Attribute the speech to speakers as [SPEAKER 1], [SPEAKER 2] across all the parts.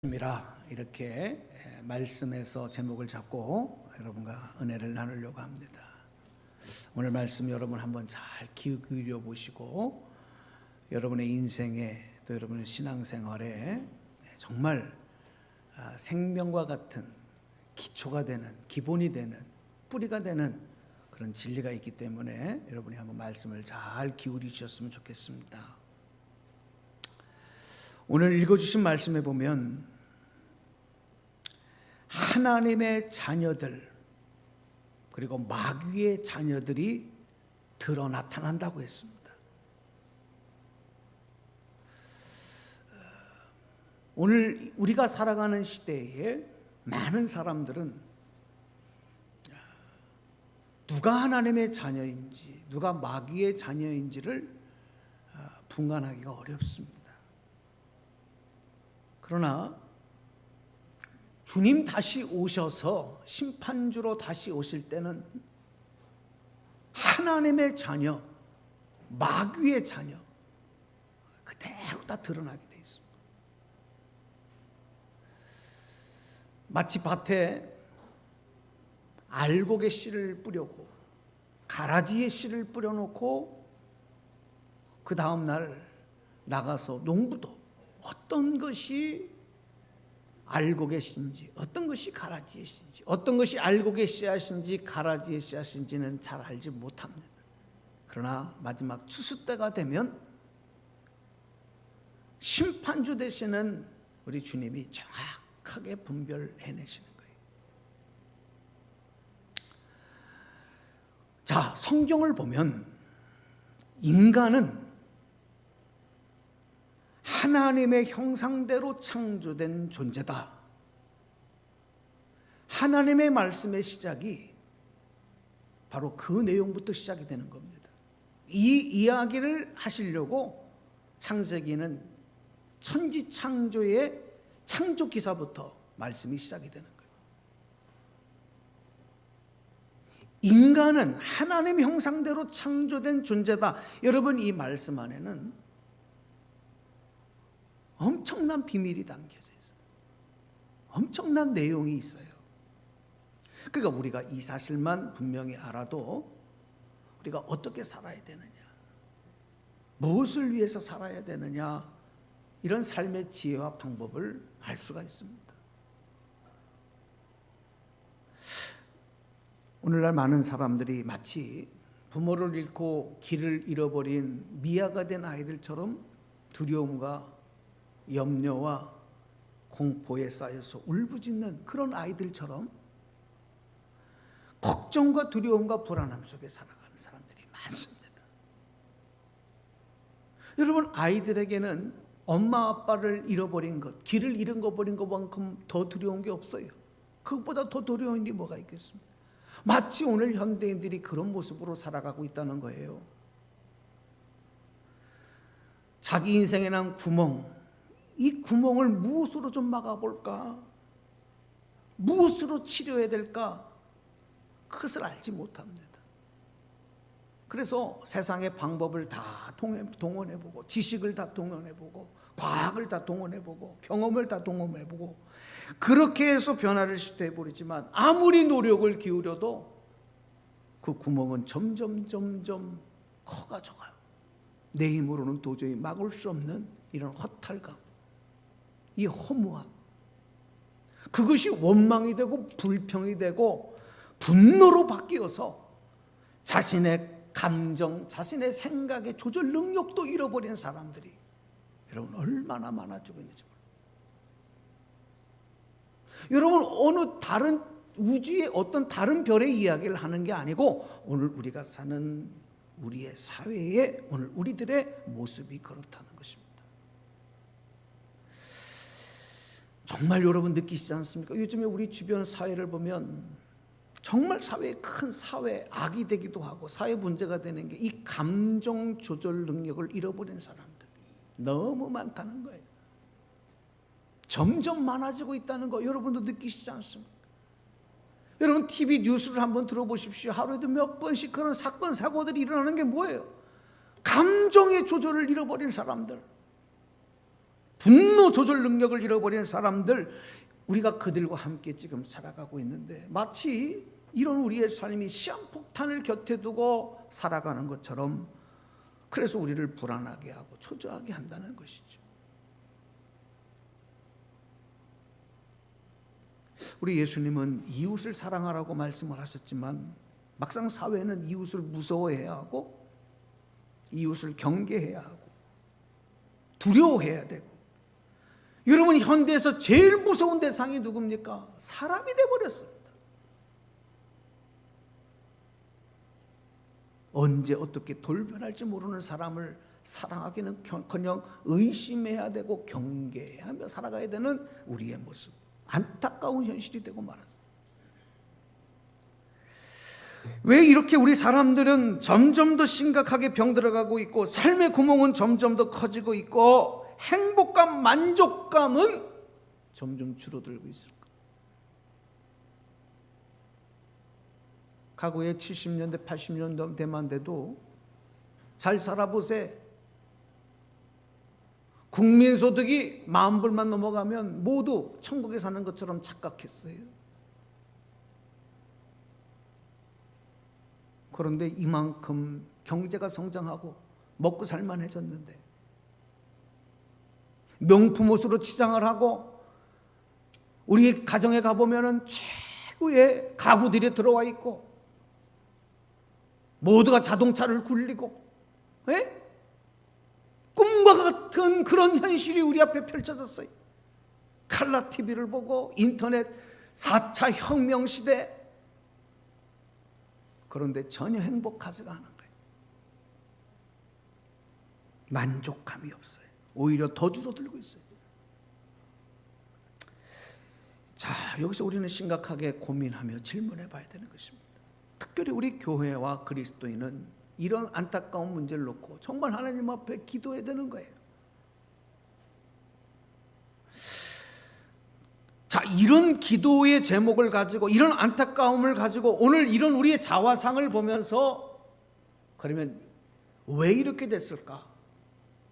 [SPEAKER 1] 이렇게 말씀에서 제목을 잡고 여러분과 은혜를 나누려고 합니다. 오늘 말씀 여러분 한번 잘 기울여 보시고 여러분의 인생에 또 여러분의 신앙생활에 정말 생명과 같은 기초가 되는, 기본이 되는, 뿌리가 되는 그런 진리가 있기 때문에 여러분이 한번 말씀을 잘 기울이셨으면 좋겠습니다. 오늘 읽어주신 말씀에 보면 하나님의 자녀들 그리고 마귀의 자녀들이 드러 나타난다고 했습니다. 오늘 우리가 살아가는 시대에 많은 사람들은 누가 하나님의 자녀인지 누가 마귀의 자녀인지를 분간하기가 어렵습니다. 그러나 주님 다시 오셔서 심판주로 다시 오실 때는 하나님의 자녀, 마귀의 자녀 그대로 다 드러나게 되어 있습니다. 마치 밭에 알곡의 씨를 뿌려고 가라지의 씨를 뿌려놓고 그 다음 날 나가서 농부도 어떤 것이 알곡의 씨인지 어떤 것이 가라지의 씨인지 어떤 것이 알곡의 씨앗인지 가라지의 씨앗인지는 잘 알지 못합니다. 그러나 마지막 추수 때가 되면 심판주 되시는 우리 주님이 정확하게 분별해내시는 거예요. 자, 성경을 보면 인간은 하나님의 형상대로 창조된 존재다. 하나님의 말씀의 시작이 바로 그 내용부터 시작이 되는 겁니다. 이 이야기를 하시려고 창세기는 천지창조의 창조 기사부터 말씀이 시작이 되는 거예요. 인간은 하나님의 형상대로 창조된 존재다. 여러분, 이 말씀 안에는 엄청난 비밀이 담겨져 있어요. 엄청난 내용이 있어요. 그러니까 우리가 이 사실만 분명히 알아도 우리가 어떻게 살아야 되느냐, 무엇을 위해서 살아야 되느냐, 이런 삶의 지혜와 방법을 알 수가 있습니다. 오늘날 많은 사람들이 마치 부모를 잃고 길을 잃어버린 미아가 된 아이들처럼 두려움과 염려와 공포에 쌓여서 울부짖는 그런 아이들처럼 걱정과 두려움과 불안함 속에 살아가는 사람들이 많습니다. 여러분, 아이들에게는 엄마 아빠를 잃어버린 것, 길을 잃어버린 것만큼 더 두려운 게 없어요. 그것보다 더 두려운 일이 뭐가 있겠습니까? 마치 오늘 현대인들이 그런 모습으로 살아가고 있다는 거예요. 자기 인생에 난 구멍, 이 구멍을 무엇으로 좀 막아볼까? 무엇으로 치료해야 될까? 그것을 알지 못합니다. 그래서 세상의 방법을 다 동원해보고 지식을 다 동원해보고 과학을 다 동원해보고 경험을 다 동원해보고 그렇게 해서 변화를 시도해버리지만 아무리 노력을 기울여도 그 구멍은 점점 커가져가요. 내 힘으로는 도저히 막을 수 없는 이런 허탈감, 이 허무함, 그것이 원망이 되고 불평이 되고 분노로 바뀌어서 자신의 감정, 자신의 생각의 조절 능력도 잃어버린 사람들이 여러분 얼마나 많아지고 있는지 몰라요. 여러분, 어느 다른 우주의 어떤 다른 별의 이야기를 하는 게 아니고 오늘 우리가 사는 우리의 사회에 오늘 우리들의 모습이 그렇다는 것입니다. 정말 여러분 느끼시지 않습니까? 요즘에 우리 주변 사회를 보면 정말 사회에 큰 사회 악이 되기도 하고 사회 문제가 되는 게 이 감정 조절 능력을 잃어버린 사람들 너무 많다는 거예요. 점점 많아지고 있다는 거 여러분도 느끼시지 않습니까? 여러분 TV 뉴스를 한번 들어보십시오. 하루에도 몇 번씩 그런 사건 사고들이 일어나는 게 뭐예요? 감정의 조절을 잃어버린 사람들. 분노 조절 능력을 잃어버린 사람들, 우리가 그들과 함께 지금 살아가고 있는데 마치 이런 우리의 삶이 시한폭탄을 곁에 두고 살아가는 것처럼, 그래서 우리를 불안하게 하고 초조하게 한다는 것이죠. 우리 예수님은 이웃을 사랑하라고 말씀을 하셨지만 막상 사회는 이웃을 무서워해야 하고 이웃을 경계해야 하고 두려워해야 되고, 여러분 현대에서 제일 무서운 대상이 누굽니까? 사람이 되어버렸습니다. 언제 어떻게 돌변할지 모르는 사람을 사랑하기는커녕 의심해야 되고 경계하며 살아가야 되는 우리의 모습, 안타까운 현실이 되고 말았어요. 왜 이렇게 우리 사람들은 점점 더 심각하게 병들어가고 있고 삶의 구멍은 점점 더 커지고 있고 행복감, 만족감은 점점 줄어들고 있을까? 과거에 70년대, 80년대만 돼도 잘 살아보세. 국민소득이 10,000불만 넘어가면 모두 천국에 사는 것처럼 착각했어요. 그런데 이만큼 경제가 성장하고 먹고 살만해졌는데, 명품 옷으로 치장을 하고 우리 가정에 가보면 최고의 가구들이 들어와 있고 모두가 자동차를 굴리고, 에? 꿈과 같은 그런 현실이 우리 앞에 펼쳐졌어요. 칼라 TV를 보고 인터넷 4차 혁명 시대. 그런데 전혀 행복하지가 않은 거예요. 만족감이 없어요. 오히려 더 줄어들고 있어요. 자, 여기서 우리는 심각하게 고민하며 질문해 봐야 되는 것입니다. 특별히 우리 교회와 그리스도인은 이런 안타까운 문제를 놓고 정말 하나님 앞에 기도해야 되는 거예요. 자, 이런 기도의 제목을 가지고, 이런 안타까움을 가지고 오늘 이런 우리의 자화상을 보면서, 그러면 왜 이렇게 됐을까?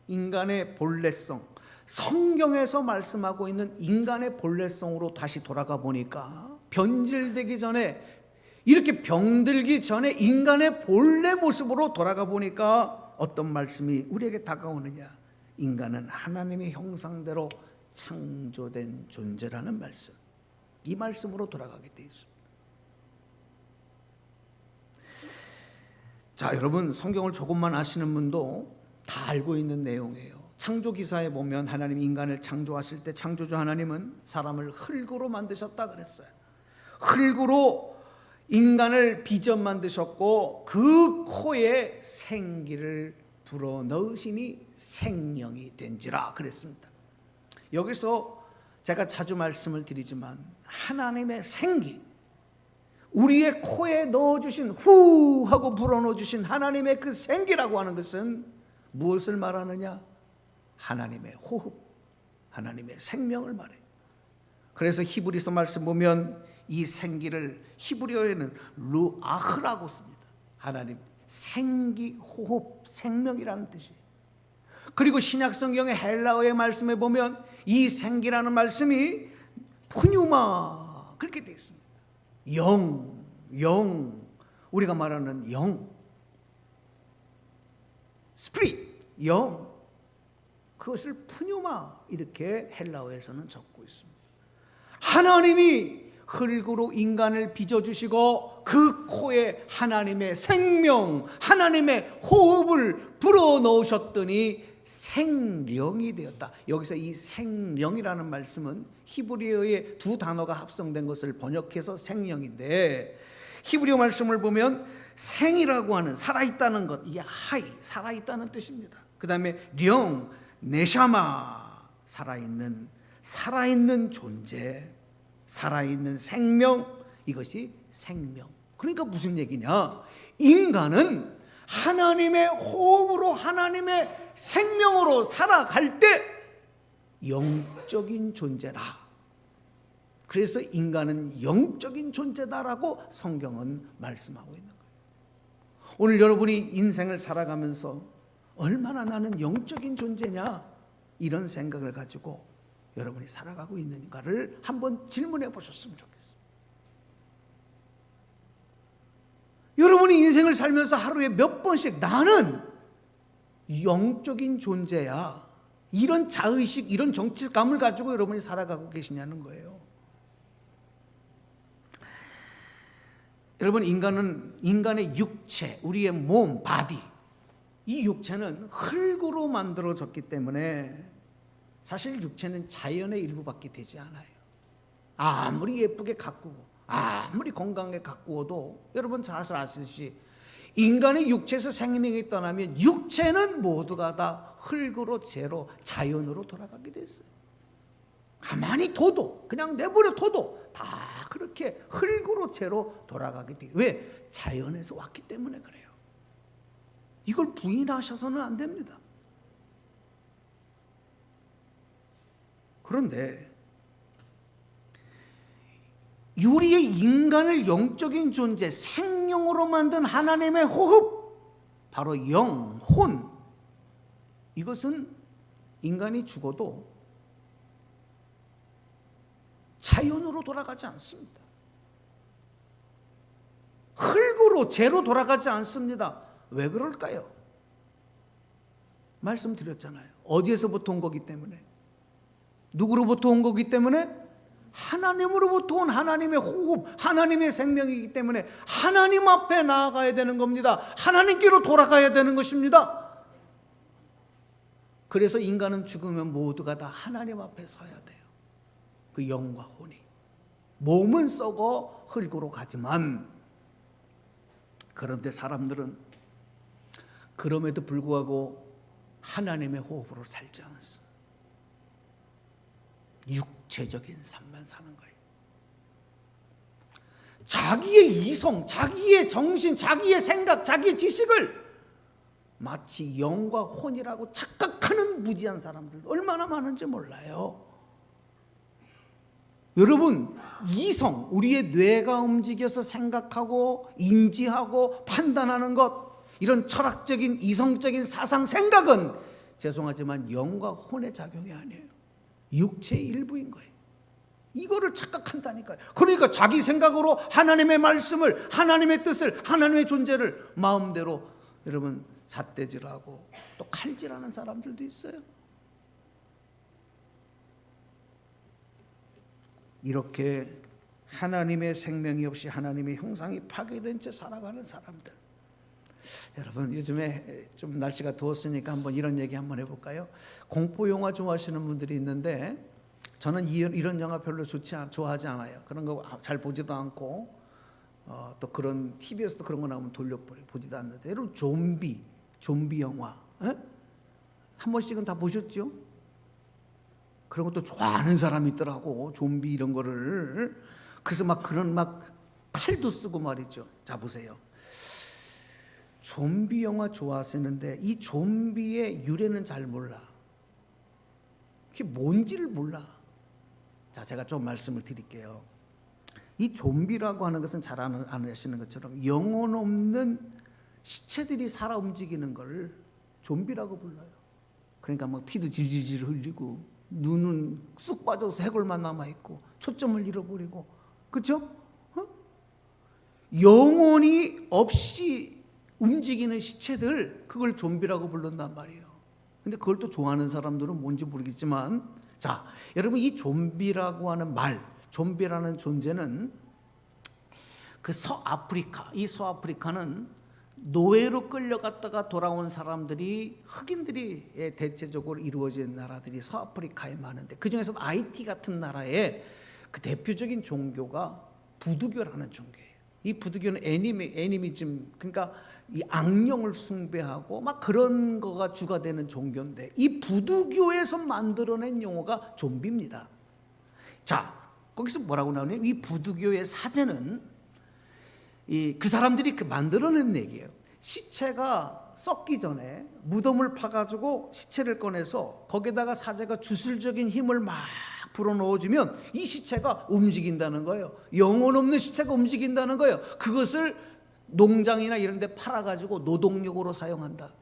[SPEAKER 1] 인간의 본래성, 성경에서 말씀하고 있는 인간의 본래성으로 다시 돌아가 보니까, 변질되기 전에, 이렇게 병들기 전에 인간의 본래 모습으로 돌아가 보니까 어떤 말씀이 우리에게 다가오느냐? 인간은 하나님의 형상대로 창조된 존재라는 말씀, 이 말씀으로 돌아가게 되어 있습니다. 자, 여러분 성경을 조금만 아시는 분도 다 알고 있는 내용이에요. 창조기사에 보면 하나님이 인간을 창조하실 때 창조주 하나님은 사람을 흙으로 만드셨다 그랬어요. 흙으로 인간을 빚어 만드셨고 그 코에 생기를 불어넣으시니 생명이 된지라 그랬습니다. 여기서 제가 자주 말씀을 드리지만 하나님의 생기, 우리의 코에 넣어주신, 후 하고 불어넣어주신 하나님의 그 생기라고 하는 것은 무엇을 말하느냐? 하나님의 호흡, 하나님의 생명을 말해요. 그래서 히브리서 말씀 보면 이 생기를 히브리어에는 루아흐라고 씁니다. 하나님 생기, 호흡, 생명이라는 뜻이에요. 그리고 신약 성경의 헬라어의 말씀에 보면 이 생기라는 말씀이 푸뉴마 그렇게 되어 있습니다. 영, 우리가 말하는 영, 스피릿, 영, 그것을 푸뉴마 이렇게 헬라어에서는 적고 있습니다. 하나님이 흙으로 인간을 빚어주시고 그 코에 하나님의 생명, 하나님의 호흡을 불어넣으셨더니 생령이 되었다. 여기서 이 생령이라는 말씀은 히브리어의 두 단어가 합성된 것을 번역해서 생령인데, 히브리어 말씀을 보면 생이라고 하는 살아있다는 것, 이게 하이, 살아있다는 뜻입니다. 그 다음에 령, 네샤마, 살아있는 존재, 살아있는 생명, 이것이 생명. 그러니까 무슨 얘기냐? 인간은 하나님의 호흡으로, 하나님의 생명으로 살아갈 때 영적인 존재다. 그래서 인간은 영적인 존재다라고 성경은 말씀하고 있는 거예요. 오늘 여러분이 인생을 살아가면서 얼마나 나는 영적인 존재냐? 이런 생각을 가지고 여러분이 살아가고 있는가를 한번 질문해 보셨으면 좋겠어요. 여러분이 인생을 살면서 하루에 몇 번씩 나는 영적인 존재야, 이런 자의식, 이런 정체감을 가지고 여러분이 살아가고 계시냐는 거예요. 여러분, 인간의 육체, 우리의 몸, 바디, 이 육체는 흙으로 만들어졌기 때문에 사실 육체는 자연의 일부밖에 되지 않아요. 아무리 예쁘게 가꾸고 아무리 건강하게 가꾸어도 여러분 잘 아시듯이 인간의 육체에서 생명이 떠나면 육체는 모두가 다 흙으로 재로 자연으로 돌아가게 됐어요. 가만히 둬도, 그냥 내버려 둬도 다 그렇게 흙으로 재로 돌아가게 돼요. 왜? 자연에서 왔기 때문에 그래요. 이걸 부인하셔서는 안 됩니다. 그런데 우리의 인간을 영적인 존재, 생명으로 만든 하나님의 호흡, 바로 영, 혼, 이것은 인간이 죽어도 자연으로 돌아가지 않습니다. 흙으로, 재로 돌아가지 않습니다. 왜 그럴까요? 말씀드렸잖아요. 어디에서부터 온 거기 때문에, 누구로부터 온 거기 때문에, 하나님으로부터 온 하나님의 호흡, 하나님의 생명이기 때문에 하나님 앞에 나아가야 되는 겁니다. 하나님께로 돌아가야 되는 것입니다. 그래서 인간은 죽으면 모두가 다 하나님 앞에 서야 돼요. 그 영과 혼이. 몸은 썩어 흙으로 가지만, 그런데 사람들은 그럼에도 불구하고 하나님의 호흡으로 살지 않습니다. 육체적인 삶만 사는 거예요. 자기의 이성, 자기의 정신, 자기의 생각, 자기의 지식을 마치 영과 혼이라고 착각하는 무지한 사람들 얼마나 많은지 몰라요. 여러분, 이성, 우리의 뇌가 움직여서 생각하고 인지하고 판단하는 것, 이런 철학적인 이성적인 사상 생각은 죄송하지만 영과 혼의 작용이 아니에요. 육체의 일부인 거예요. 이거를 착각한다니까요. 그러니까 자기 생각으로 하나님의 말씀을, 하나님의 뜻을, 하나님의 존재를 마음대로 여러분 삿대질하고 또 칼질하는 사람들도 있어요. 이렇게 하나님의 생명이 없이 하나님의 형상이 파괴된 채 살아가는 사람들. 여러분, 요즘에 좀 날씨가 더웠으니까 한번 이런 얘기 한번 해볼까요? 공포 영화 좋아하시는 분들이 있는데 저는 이런 영화 별로 좋아하지 않아요. 그런 거 잘 보지도 않고 또 그런 TV에서도 그런 거 나오면 돌려버려 보지도 않는데, 여러분 좀비 영화 한 번씩은 다 보셨죠? 그런 것도 좋아하는 사람이 있더라고, 좀비 이런 거를. 그래서 막 그런 막 칼도 쓰고 말이죠. 자, 보세요. 좀비 영화 좋아하시는데 이 좀비의 유래는 잘 몰라. 그게 뭔지를 몰라. 자, 제가 좀 말씀을 드릴게요. 이 좀비라고 하는 것은 잘 아시는 것처럼 영혼 없는 시체들이 살아 움직이는 걸 좀비라고 불러요. 그러니까 막 피도 질질질 흘리고 눈은 쑥 빠져서 해골만 남아있고 초점을 잃어버리고, 그렇죠? 영혼이 없이 움직이는 시체들, 그걸 좀비라고 부른단 말이에요. 근데 그걸 또 좋아하는 사람들은 뭔지 모르겠지만, 자, 여러분, 이 좀비라고 하는 말, 좀비라는 존재는 그 서아프리카, 이 서아프리카는 노예로 끌려갔다가 돌아온 사람들이, 흑인들이 대체적으로 이루어진 나라들이 서아프리카에 많은데, 그 중에서도 하이티 같은 나라의 그 대표적인 종교가 부두교라는 종교예요. 이 부두교는 애니미즘, 그러니까 이 악령을 숭배하고 막 그런 거가 주가 되는 종교인데, 이 부두교에서 만들어낸 용어가 좀비입니다. 자, 거기서 뭐라고 나오냐면, 이 부두교의 사제는 그 사람들이 만들어낸 얘기예요. 시체가 썩기 전에 무덤을 파가지고 시체를 꺼내서 거기다가 사제가 주술적인 힘을 막 불어넣어주면 이 시체가 움직인다는 거예요. 영혼 없는 시체가 움직인다는 거예요. 그것을 농장이나 이런 데 팔아가지고 노동력으로 사용한다.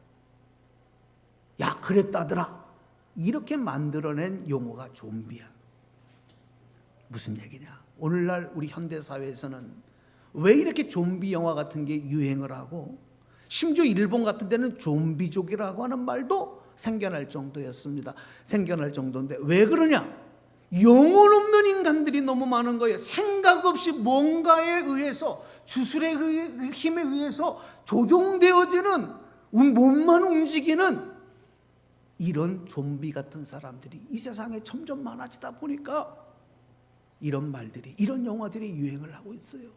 [SPEAKER 1] 야, 그랬다더라. 이렇게 만들어낸 용어가 좀비야. 무슨 얘기냐? 오늘날 우리 현대사회에서는 왜 이렇게 좀비 영화 같은 게 유행을 하고, 심지어 일본 같은 데는 좀비족이라고 하는 말도 생겨날 정도였습니다. 생겨날 정도인데 왜 그러냐? 영혼 없는 인간들이 너무 많은 거예요. 생각 없이 뭔가에 의해서, 주술의 힘에 의해서 조종되어지는, 몸만 움직이는 이런 좀비 같은 사람들이 이 세상에 점점 많아지다 보니까 이런 말들이, 이런 영화들이 유행을 하고 있어요.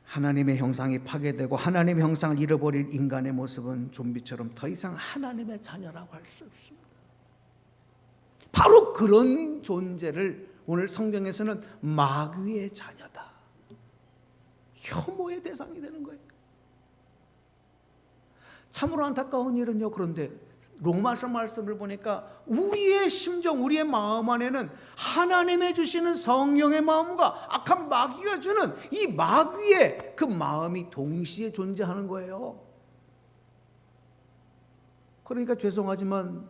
[SPEAKER 1] 하나님의 형상이 파괴되고 하나님의 형상을 잃어버린 인간의 모습은 좀비처럼 더 이상 하나님의 자녀라고 할 수 없습니다. 바로 그런 존재를 오늘 성경에서는 마귀의 자녀다, 혐오의 대상이 되는 거예요. 참으로 안타까운 일은요, 그런데 로마서 말씀을 보니까 우리의 심정, 우리의 마음 안에는 하나님의 주시는 성령의 마음과 악한 마귀가 주는 이 마귀의 그 마음이 동시에 존재하는 거예요. 그러니까 죄송하지만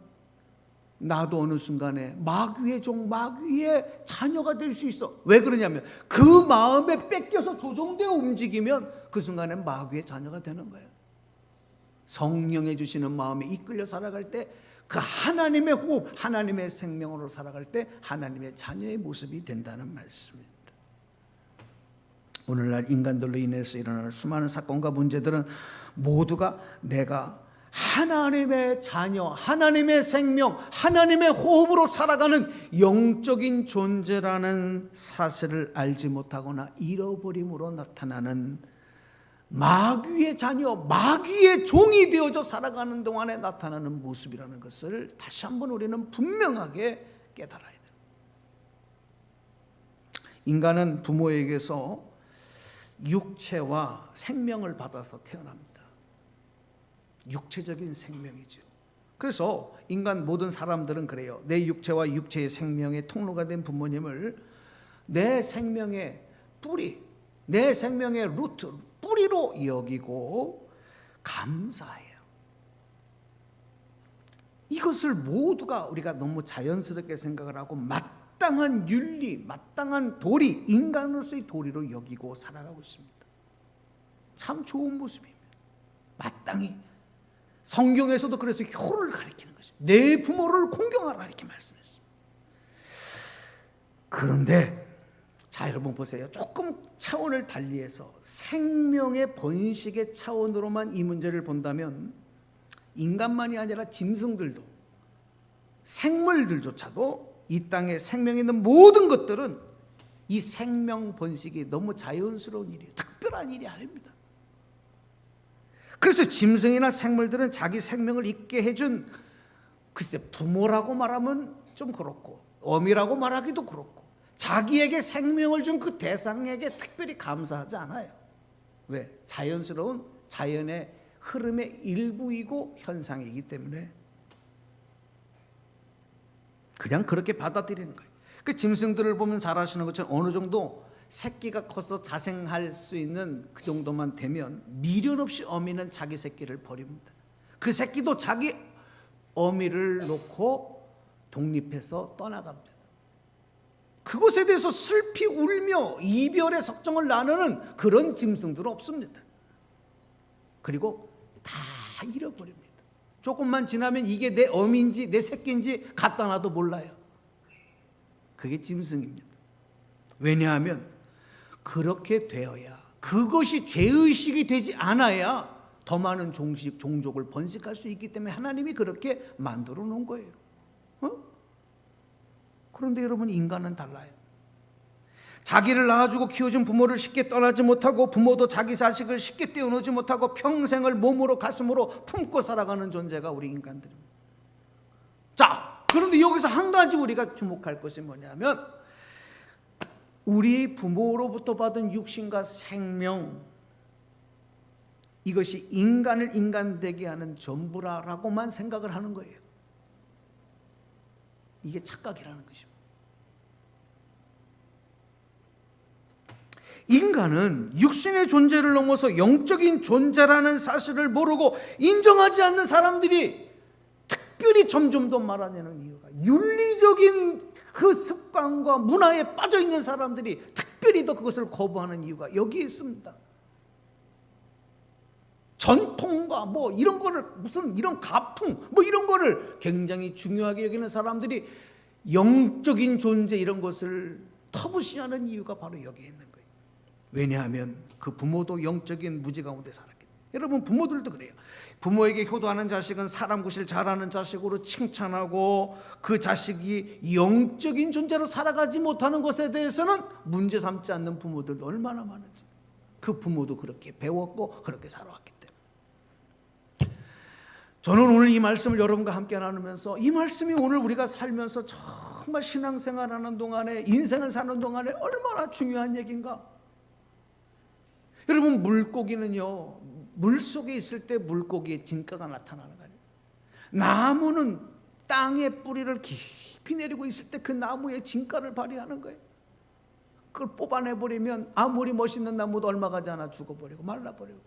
[SPEAKER 1] 나도 어느 순간에 마귀의 종, 마귀의 자녀가 될 수 있어. 왜 그러냐면 그 마음에 뺏겨서 조종되어 움직이면 그 순간에 마귀의 자녀가 되는 거예요. 성령의 주시는 마음에 이끌려 살아갈 때, 그 하나님의 호흡, 하나님의 생명으로 살아갈 때 하나님의 자녀의 모습이 된다는 말씀입니다. 오늘날 인간들로 인해서 일어나는 수많은 사건과 문제들은 모두가 내가 하나님의 자녀, 하나님의 생명, 하나님의 호흡으로 살아가는 영적인 존재라는 사실을 알지 못하거나 잃어버림으로 나타나는 마귀의 자녀, 마귀의 종이 되어져 살아가는 동안에 나타나는 모습이라는 것을 다시 한번 우리는 분명하게 깨달아야 돼요. 인간은 부모에게서 육체와 생명을 받아서 태어납니다. 육체적인 생명이죠. 그래서 인간 모든 사람들은 그래요. 내 육체와 육체의 생명의 통로가 된 부모님을 내 생명의 뿌리, 내 생명의 루트, 뿌리로 여기고 감사해요. 이것을 모두가 우리가 너무 자연스럽게 생각을 하고 마땅한 윤리, 마땅한 도리, 인간으로서의 도리로 여기고 살아가고 있습니다. 참 좋은 모습입니다. 마땅히. 성경에서도 그래서 효를 가리키는 것입니다. 내 부모를 공경하라 이렇게 말씀했습니다. 그런데 자, 여러분 보세요. 조금 차원을 달리해서 생명의 번식의 차원으로만 이 문제를 본다면 인간만이 아니라 짐승들도, 생물들조차도, 이 땅에 생명이 있는 모든 것들은 이 생명 번식이 너무 자연스러운 일이에요. 특별한 일이 아닙니다. 그래서 짐승이나 생물들은 자기 생명을 있게 해준, 글쎄 부모라고 말하면 좀 그렇고 어미라고 말하기도 그렇고, 자기에게 생명을 준 그 대상에게 특별히 감사하지 않아요. 왜? 자연스러운 자연의 흐름의 일부이고 현상이기 때문에 그냥 그렇게 받아들이는 거예요. 그 짐승들을 보면 잘 아시는 것처럼 어느 정도 새끼가 커서 자생할 수 있는 그 정도만 되면 미련 없이 어미는 자기 새끼를 버립니다. 그 새끼도 자기 어미를 놓고 독립해서 떠나갑니다. 그것에 대해서 슬피 울며 이별의 석정을 나누는 그런 짐승들은 없습니다. 그리고 다 잃어버립니다. 조금만 지나면 이게 내 어미인지 내 새끼인지 갖다 놔도 몰라요. 그게 짐승입니다. 왜냐하면 그렇게 되어야, 그것이 죄의식이 되지 않아야 더 많은 종족을 번식할 수 있기 때문에 하나님이 그렇게 만들어 놓은 거예요. 그런데 여러분, 인간은 달라요. 자기를 낳아주고 키워준 부모를 쉽게 떠나지 못하고, 부모도 자기 자식을 쉽게 떼어놓지 못하고 평생을 몸으로 가슴으로 품고 살아가는 존재가 우리 인간들입니다. 자, 그런데 여기서 한 가지 우리가 주목할 것이 뭐냐면, 우리 부모로부터 받은 육신과 생명, 이것이 인간을 인간되게 하는 전부라고만 생각을 하는 거예요. 이게 착각이라는 것입니다. 인간은 육신의 존재를 넘어서 영적인 존재라는 사실을 모르고 인정하지 않는 사람들이 특별히 점점 더 많아지는 이유가, 윤리적인 그 습관과 문화에 빠져 있는 사람들이 특별히 더 그것을 거부하는 이유가 여기에 있습니다. 전통과 뭐 이런 거를, 무슨 이런 가풍 뭐 이런 거를 굉장히 중요하게 여기는 사람들이 영적인 존재 이런 것을 터부시하는 이유가 바로 여기에 있는 거예요. 왜냐하면 그 부모도 영적인 무지 가운데 살았기 때문에. 여러분, 부모들도 그래요. 부모에게 효도하는 자식은 사람 구실 잘하는 자식으로 칭찬하고, 그 자식이 영적인 존재로 살아가지 못하는 것에 대해서는 문제 삼지 않는 부모들도 얼마나 많은지. 그 부모도 그렇게 배웠고 그렇게 살아왔기 때문에. 저는 오늘 이 말씀을 여러분과 함께 나누면서, 이 말씀이 오늘 우리가 살면서 정말 신앙생활하는 동안에, 인생을 사는 동안에 얼마나 중요한 얘기인가. 여러분, 물고기는요, 물속에 있을 때 물고기의 진가가 나타나는 거예요. 나무는 땅에 뿌리를 깊이 내리고 있을 때 그 나무의 진가를 발휘하는 거예요. 그걸 뽑아내버리면 아무리 멋있는 나무도 얼마 가지 않아 죽어버리고 말라버리고.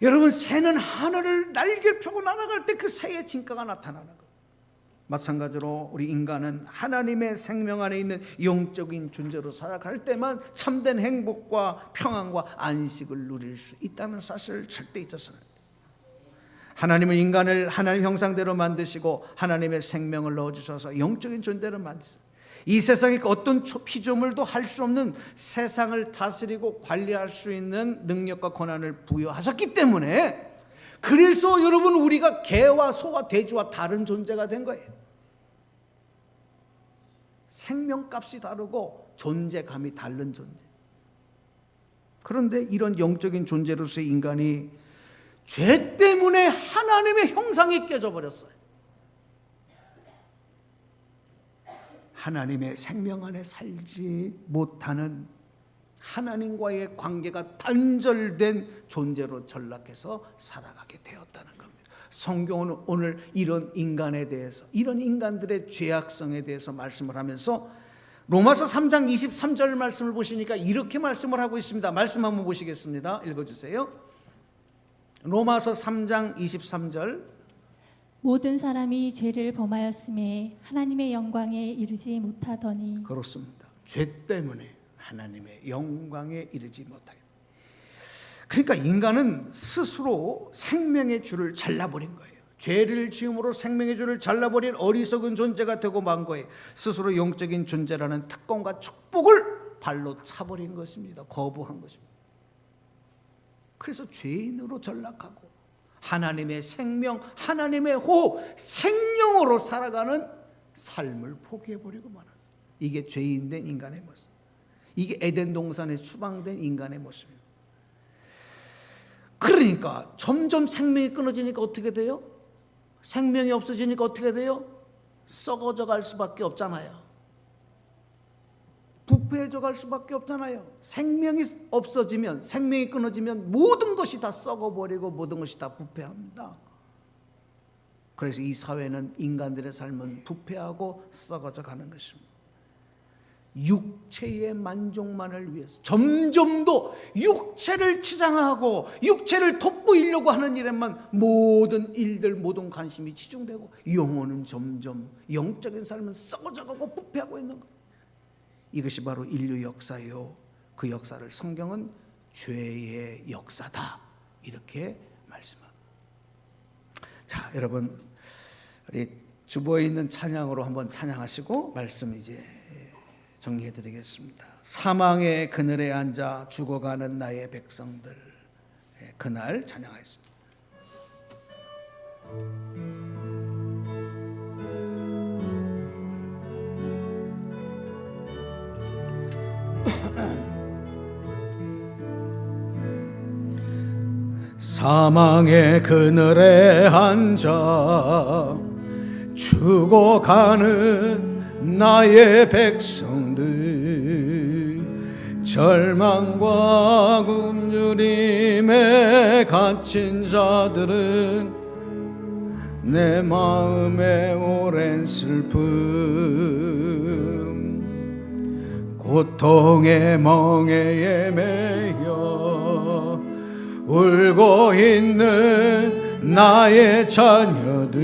[SPEAKER 1] 여러분, 새는 하늘을 날개를 펴고 날아갈 때 그 새의 진가가 나타나는 거예요. 마찬가지로 우리 인간은 하나님의 생명 안에 있는 영적인 존재로 살아갈 때만 참된 행복과 평안과 안식을 누릴 수 있다는 사실을 절대 잊어서는 안 돼요. 하나님은 인간을 하나님 형상대로 만드시고 하나님의 생명을 넣어주셔서 영적인 존재로 만드셨어요. 이 세상에 어떤 피조물도 할 수 없는 세상을 다스리고 관리할 수 있는 능력과 권한을 부여하셨기 때문에, 그래서 여러분, 우리가 개와 소와 돼지와 다른 존재가 된 거예요. 생명값이 다르고 존재감이 다른 존재. 그런데 이런 영적인 존재로서의 인간이 죄 때문에 하나님의 형상이 깨져버렸어요. 하나님의 생명 안에 살지 못하는, 하나님과의 관계가 단절된 존재로 전락해서 살아가게 되었다는 겁니다. 성경은 오늘 이런 인간에 대해서, 이런 인간들의 죄악성에 대해서 말씀을 하면서 로마서 3장 23절 말씀을 보시니까 이렇게 말씀을 하고 있습니다. 말씀 한번 보시겠습니다. 읽어주세요. 로마서 3장 23절.
[SPEAKER 2] 모든 사람이 죄를 범하였음에 하나님의 영광에 이르지 못하더니. 그렇습니다.
[SPEAKER 1] 죄 때문에 하나님의 영광에 이르지 못하게. 그러니까 인간은 스스로 생명의 줄을 잘라버린 거예요. 죄를 지음으로 생명의 줄을 잘라버린 어리석은 존재가 되고 만 거예요. 스스로 영적인 존재라는 특권과 축복을 발로 차버린 것입니다. 거부한 것입니다. 그래서 죄인으로 전락하고 하나님의 생명, 하나님의 호흡, 생명으로 살아가는 삶을 포기해버리고 말았어요. 이게 죄인된 인간의 모습. 이게 에덴 동산에 추방된 인간의 모습입니다. 그러니까 점점 생명이 끊어지니까 어떻게 돼요? 생명이 없어지니까 어떻게 돼요? 썩어져 갈 수밖에 없잖아요. 부패해져 갈 수밖에 없잖아요. 생명이 없어지면, 생명이 끊어지면 모든 것이 다 썩어버리고 모든 것이 다 부패합니다. 그래서 이 사회는, 인간들의 삶은 부패하고 썩어져 가는 것입니다. 육체의 만족만을 위해서 점점 더 육체를 치장하고 육체를 돋보이려고 하는 일에만 모든 일들, 모든 관심이 치중되고, 영혼은 점점, 영적인 삶은 썩어져가고 부패하고 있는 거예요. 이것이 바로 인류 역사요. 그 역사를 성경은 죄의 역사다, 이렇게 말씀합니다. 자, 여러분, 우리 주보에 있는 찬양으로 한번 찬양하시고 말씀 이제 정리해드리겠습니다. 사망의 그늘에 앉아 죽어가는 나의 백성들, 그날 찬양하겠습니다. 사망의 그늘에 앉아 죽어가는 나의 백성들, 절망과 굶주림에 갇힌 자들은 내 마음의 오랜 슬픔, 고통의 멍에에 매여 울고 있는 나의 자녀들,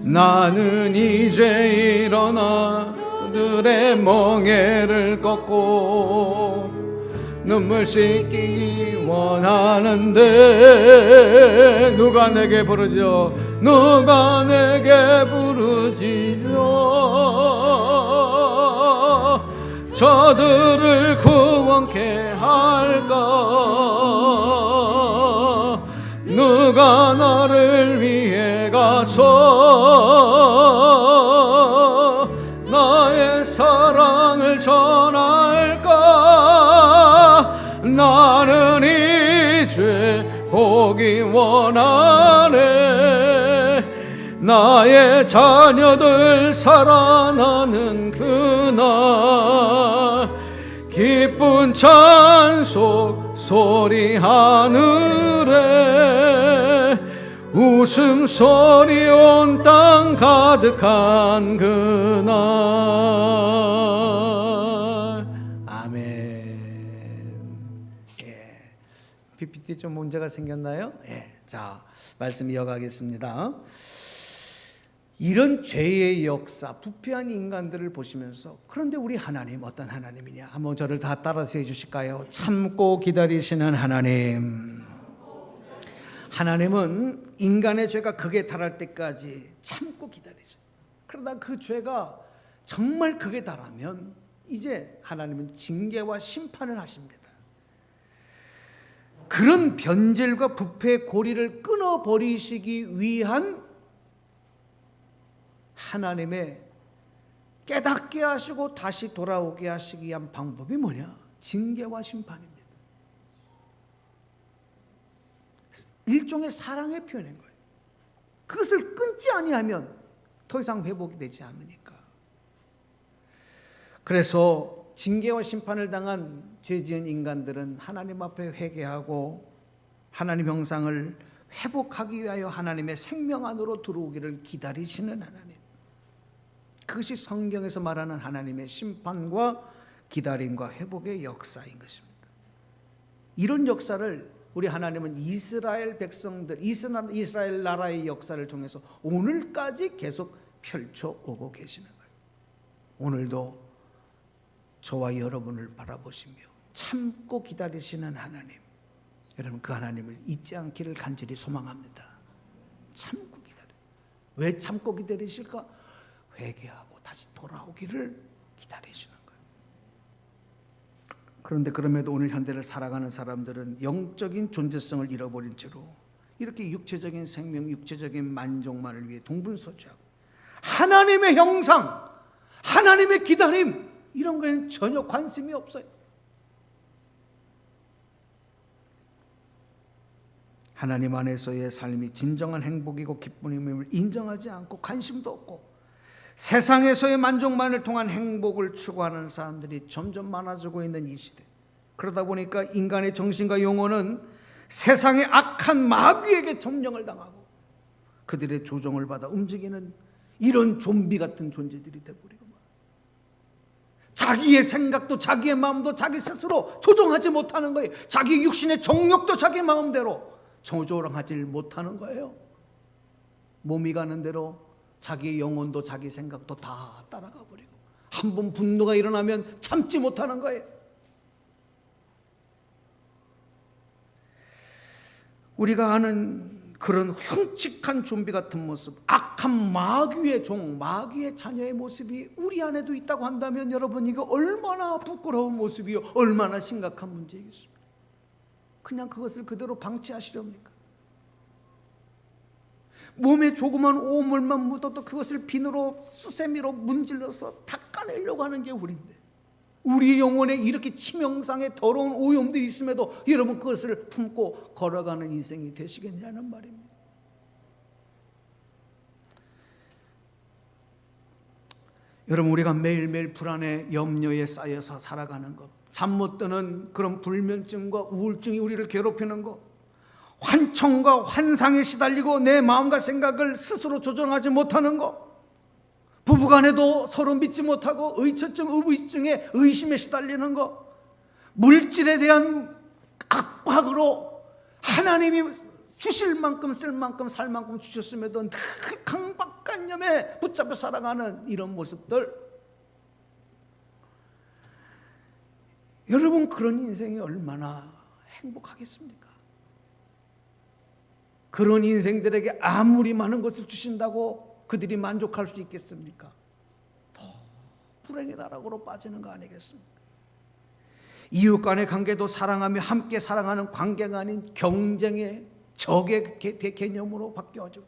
[SPEAKER 1] 나는 이제 일어나 그들의 멍에를 꺾고 눈물 씻기기 원하는데 누가 내게 부르죠? 누가 내게 부르짖어 저들을 구원케 할까? 누가 나를 위해 가서 나의 사랑을 전할까? 나는 이제 보기 원하네. 나의 자녀들 살아나는 그날 기쁜 찬송 소리 하늘에 웃음소리 온 땅 가득한 그날. 아멘. 예. PPT 좀 문제가 생겼나요? 예. 자, 말씀 이어가겠습니다. 이런 죄의 역사, 부패한 인간들을 보시면서 그런데 우리 하나님 어떤 하나님이냐? 한번 저를 다 따라서 해주실까요? 참고 기다리시는 하나님. 하나님은 인간의 죄가 극에 달할 때까지 참고 기다리죠. 그러다 그 죄가 정말 극에 달하면 이제 하나님은 징계와 심판을 하십니다. 그런 변절과 부패의 고리를 끊어버리시기 위한 하나님의 깨닫게 하시고 다시 돌아오게 하시기 위한 방법이 뭐냐? 징계와 심판입니다. 일종의 사랑의 표현인 거예요. 그것을 끊지 아니하면 더 이상 회복이 되지 않으니까. 그래서 징계와 심판을 당한 죄지은 인간들은 하나님 앞에 회개하고 하나님 형상을 회복하기 위하여 하나님의 생명 안으로 들어오기를 기다리시는 하나님. 그것이 성경에서 말하는 하나님의 심판과 기다림과 회복의 역사인 것입니다. 이런 역사를 우리 하나님은 이스라엘 백성들, 이스라엘 나라의 역사를 통해서 오늘까지 계속 펼쳐오고 계시는 거예요. 오늘도 저와 여러분을 바라보시며 참고 기다리시는 하나님, 여러분 그 하나님을 잊지 않기를 간절히 소망합니다. 참고 기다려. 왜 참고 기다리실까? 회개하고 다시 돌아오기를 기다리시는 거예요. 그런데 그럼에도 오늘 현대를 살아가는 사람들은 영적인 존재성을 잃어버린 채로 이렇게 육체적인 생명, 육체적인 만족만을 위해 동분서주하고 하나님의 형상, 하나님의 기다림 이런 거에는 전혀 관심이 없어요. 하나님 안에서의 삶이 진정한 행복이고 기쁨임을 인정하지 않고 관심도 없고 세상에서의 만족만을 통한 행복을 추구하는 사람들이 점점 많아지고 있는 이 시대. 그러다 보니까 인간의 정신과 영혼은 세상의 악한 마귀에게 점령을 당하고 그들의 조종을 받아 움직이는 이런 좀비 같은 존재들이 되어버리고 자기의 생각도 자기의 마음도 자기 스스로 조종하지 못하는 거예요. 자기 육신의 정욕도 자기 마음대로 조종하지 못하는 거예요. 몸이 가는 대로 자기의 영혼도 자기 생각도 다 따라가 버리고 한 번 분노가 일어나면 참지 못하는 거예요. 우리가 아는 그런 흉측한 좀비 같은 모습, 악한 마귀의 종, 마귀의 자녀의 모습이 우리 안에도 있다고 한다면 여러분 이거 얼마나 부끄러운 모습이요, 얼마나 심각한 문제이겠습니까? 그냥 그것을 그대로 방치하시렵니까? 몸에 조그만 오물만 묻어도 그것을 비누로 수세미로 문질러서 닦아내려고 하는 게 우리인데 우리 영혼에 이렇게 치명상의 더러운 오염들이 있음에도 여러분 그것을 품고 걸어가는 인생이 되시겠냐는 말입니다. 여러분 우리가 매일매일 불안에 염려에 쌓여서 살아가는 것, 잠 못 드는 그런 불면증과 우울증이 우리를 괴롭히는 것, 환청과 환상에 시달리고 내 마음과 생각을 스스로 조정하지 못하는 것, 부부 부부간에도 서로 믿지 못하고 의처증, 의부증에 의심에 시달리는 것, 물질에 대한 압박으로 하나님이 주실 만큼 쓸 만큼 살 만큼 주셨음에도 늘 강박관념에 붙잡혀 살아가는 이런 모습들, 여러분 그런 인생이 얼마나 행복하겠습니까? 그런 인생들에게 아무리 많은 것을 주신다고 그들이 만족할 수 있겠습니까? 더 불행의 나락으로 빠지는 거 아니겠습니까? 이웃 간의 관계도 사랑하며 함께 사랑하는 관계가 아닌 경쟁의 적의 개념으로 바뀌어져.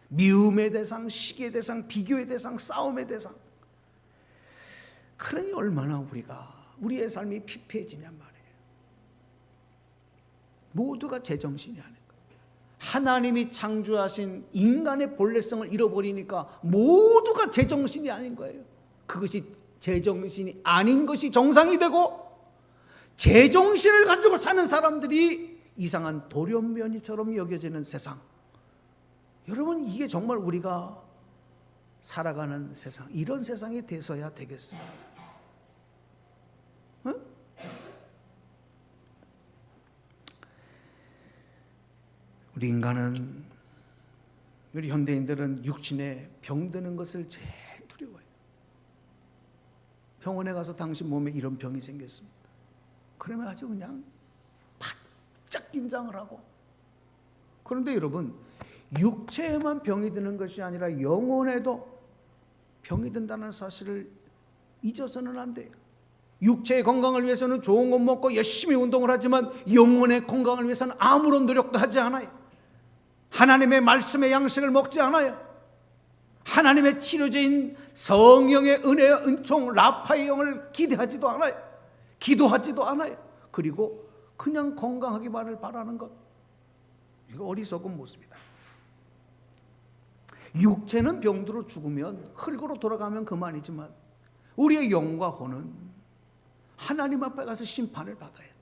[SPEAKER 1] 미움의 대상, 시기의 대상, 비교의 대상, 싸움의 대상. 그러니 얼마나 우리의 삶이 피폐해지냔 말이에요. 모두가 제정신이 아닌 거예요. 하나님이 창조하신 인간의 본래성을 잃어버리니까 모두가 제정신이 아닌 거예요. 그것이 제정신이 아닌 것이 정상이 되고, 제정신을 가지고 사는 사람들이 이상한 돌연변이처럼 여겨지는 세상. 여러분, 이게 정말 우리가 살아가는 세상, 이런 세상이 돼서야 되겠어요? 응? 우리 인간은, 우리 현대인들은 육신에 병드는 것을 제일 두려워해요. 병원에 가서 당신 몸에 이런 병이 생겼습니다. 그러면 아주 그냥 바짝 긴장을 하고. 그런데 여러분, 육체에만 병이 드는 것이 아니라 영혼에도 병이 든다는 사실을 잊어서는 안 돼요. 육체의 건강을 위해서는 좋은 것 먹고 열심히 운동을 하지만 영혼의 건강을 위해서는 아무런 노력도 하지 않아요. 하나님의 말씀의 양식을 먹지 않아요. 하나님의 치료제인 성령의 은혜와 은총, 라파의 영을 기대하지도 않아요. 기도하지도 않아요. 그리고 그냥 건강하기만을 바라는 것, 이거 어리석은 모습이다. 육체는 병들어 죽으면 흙으로 돌아가면 그만이지만 우리의 영과 혼은 하나님 앞에 가서 심판을 받아야 돼.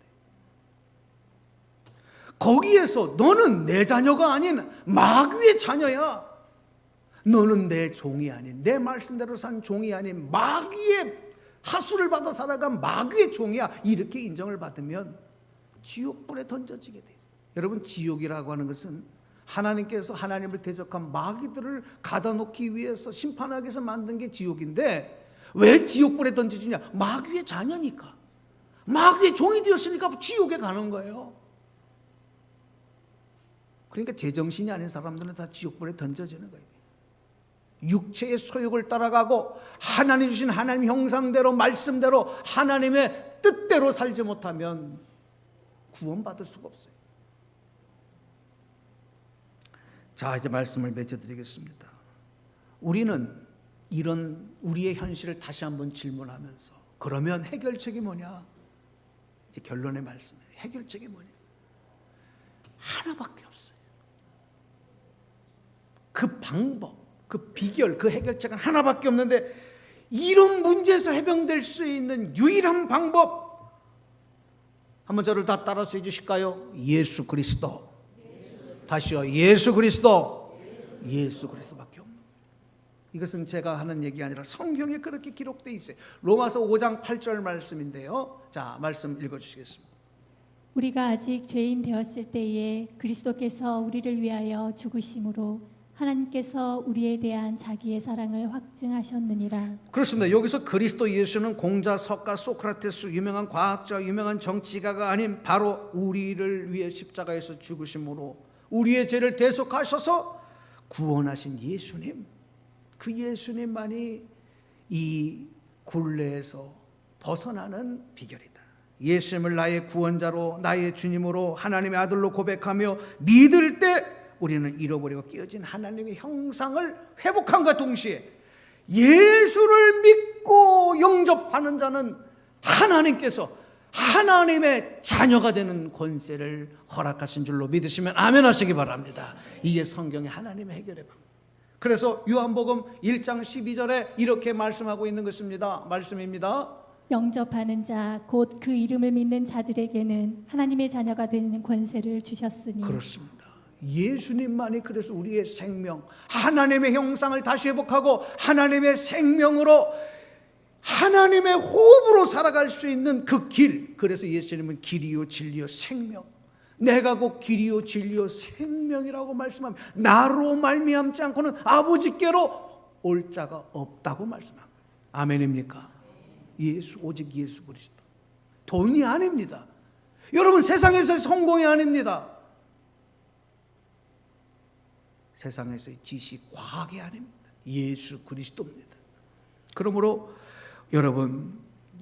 [SPEAKER 1] 거기에서 너는 내 자녀가 아닌 마귀의 자녀야. 너는 내 종이 아닌, 내 말씀대로 산 종이 아닌 마귀의 하수를 받아 살아간 마귀의 종이야. 이렇게 인정을 받으면 지옥불에 던져지게 돼 있어요. 여러분, 지옥이라고 하는 것은 하나님께서 하나님을 대적한 마귀들을 가다놓기 위해서, 심판하기 위해서 만든 게 지옥인데, 왜 지옥불에 던져지냐? 마귀의 자녀니까, 마귀의 종이 되었으니까 지옥에 가는 거예요. 그러니까 제정신이 아닌 사람들은 다 지옥불에 던져지는 거예요. 육체의 소욕을 따라가고 하나님 주신 하나님 형상대로, 말씀대로, 하나님의 뜻대로 살지 못하면 구원받을 수가 없어요. 자, 이제 말씀을 맺어드리겠습니다. 우리는 이런 우리의 현실을 다시 한번 질문하면서, 그러면 해결책이 뭐냐? 이제 결론의 말씀이에요. 해결책이 뭐냐? 하나밖에 없어요. 그 방법, 그 비결, 그 해결책은 하나밖에 없는데, 이런 문제에서 해병될 수 있는 유일한 방법, 한번 저를 다 따라서 해주실까요? 예수 그리스도. 다시요. 예수 그리스도. 예수 그리스도밖에 없는 거예요. 이것은 제가 하는 얘기가 아니라 성경에 그렇게 기록되어 있어요. 로마서 5장 8절 말씀인데요. 자, 말씀 읽어주시겠습니다.
[SPEAKER 2] 우리가 아직 죄인 되었을 때에 그리스도께서 우리를 위하여 죽으심으로 하나님께서 우리에 대한 자기의 사랑을 확증하셨느니라.
[SPEAKER 1] 그렇습니다. 여기서 그리스도 예수는 공자, 석가, 소크라테스, 유명한 과학자, 유명한 정치가가 아닌 바로 우리를 위해 십자가에서 죽으심으로 우리의 죄를 대속하셔서 구원하신 예수님, 그 예수님만이 이 굴레에서 벗어나는 비결이다. 예수님을 나의 구원자로, 나의 주님으로, 하나님의 아들로 고백하며 믿을 때 우리는 잃어버리고 깨어진 하나님의 형상을 회복함과 동시에 예수를 믿고 영접하는 자는 하나님께서 하나님의 자녀가 되는 권세를 허락하신 줄로 믿으시면 아멘 하시기 바랍니다. 이게 성경의 하나님의 해결의 방법. 그래서 요한복음 1장 12절에 이렇게 말씀하고 있는 것입니다. 말씀입니다.
[SPEAKER 2] 영접하는 자 곧 그 이름을 믿는 자들에게는 하나님의 자녀가 되는 권세를 주셨으니.
[SPEAKER 1] 그렇습니다. 예수님만이 그래서 우리의 생명, 하나님의 형상을 다시 회복하고 하나님의 생명으로 하나님의 호흡으로 살아갈 수 있는 그 길. 그래서 예수님은 길이요 진리요 생명, 내가 곧 길이요 진리요 생명이라고 말씀합니다. 나로 말미암지 않고는 아버지께로 올 자가 없다고 말씀합니다. 아멘입니까? 예수, 오직 예수 그리스도. 돈이 아닙니다. 여러분, 세상에서의 성공이 아닙니다. 세상에서의 지식, 과학이 아닙니다. 예수 그리스도입니다. 그러므로 여러분,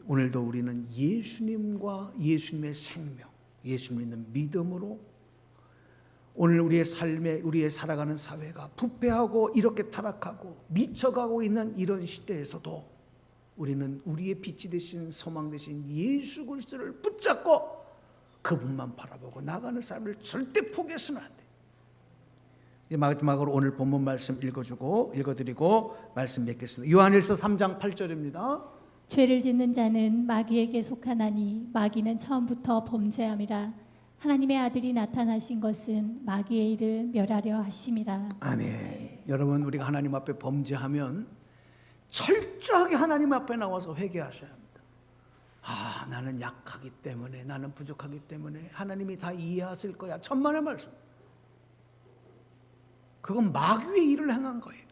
[SPEAKER 1] 오늘도 우리는 예수님과 예수님의 생명, 예수님 있는 믿음으로 오늘 우리의 삶에, 우리의 살아가는 사회가 부패하고 이렇게 타락하고 미쳐가고 있는 이런 시대에서도 우리는 우리의 빛이 되신, 소망 되신 예수 그리스도를 붙잡고 그분만 바라보고 나가는 삶을 절대 포기해서는 안 돼. 이제 마지막으로 오늘 본문 말씀 읽어드리고 말씀 맺겠습니다. 요한일서 3장 8절입니다.
[SPEAKER 2] 죄를 짓는 자는 마귀에게 속하나니 마귀는 처음부터 범죄함이라. 하나님의 아들이 나타나신 것은 마귀의 일을 멸하려 하심이라.
[SPEAKER 1] 아멘. 여러분, 우리가 하나님 앞에 범죄하면 철저하게 하나님 앞에 나와서 회개하셔야 합니다. 아, 나는 약하기 때문에, 나는 부족하기 때문에 하나님이 다 이해하실 거야. 천만의 말씀. 그건 마귀의 일을 행한 거예요.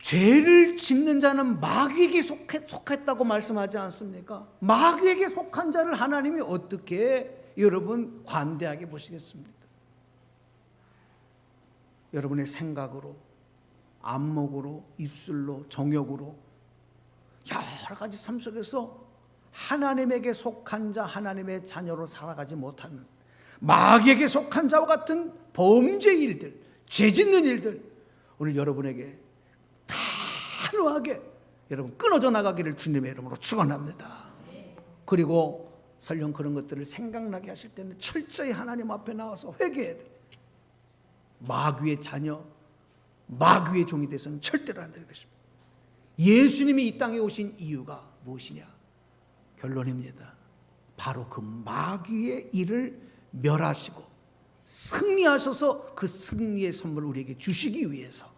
[SPEAKER 1] 죄를 짓는 자는 마귀에게 속했다고 말씀하지 않습니까? 마귀에게 속한 자를 하나님이 어떻게 여러분 관대하게 보시겠습니까? 여러분의 생각으로, 안목으로, 입술로, 정욕으로 여러 가지 삶 속에서 하나님에게 속한 자, 하나님의 자녀로 살아가지 못하는 마귀에게 속한 자와 같은 범죄 일들, 죄 짓는 일들, 오늘 여러분에게 단호하게 여러분 끊어져 나가기를 주님의 이름으로 축원합니다. 그리고 설령 그런 것들을 생각나게 하실 때는 철저히 하나님 앞에 나와서 회개해야 돼요. 마귀의 자녀, 마귀의 종이 돼서는 절대로 안 될 것입니다. 예수님이 이 땅에 오신 이유가 무엇이냐? 결론입니다. 바로 그 마귀의 일을 멸하시고 승리하셔서 그 승리의 선물을 우리에게 주시기 위해서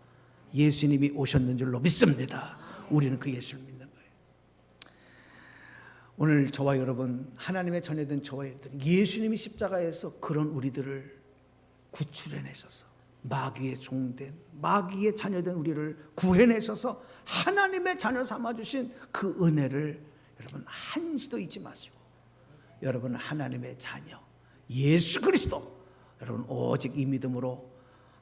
[SPEAKER 1] 예수님이 오셨는 줄로 믿습니다. 우리는 그 예수를 믿는 거예요. 오늘 저와 여러분, 하나님의 자녀된 저와 여러분, 예수님이 십자가에서 그런 우리들을 구출해내셔서 마귀의 종된, 마귀의 자녀된 우리를 구해내셔서 하나님의 자녀 삼아주신 그 은혜를 여러분 한시도 잊지 마시고, 여러분은 하나님의 자녀 예수 그리스도, 여러분 오직 이 믿음으로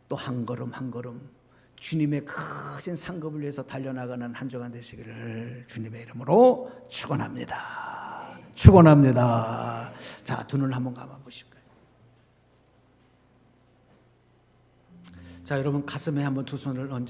[SPEAKER 1] 또 한 걸음 한 걸음 주님의 크신 상급을 위해서 달려나가는 한 주간 되시기를 주님의 이름으로 축원합니다. 축원합니다. 자, 두 눈을 한번 감아 보실까요? 자, 여러분 가슴에 한번 두 손을 얹어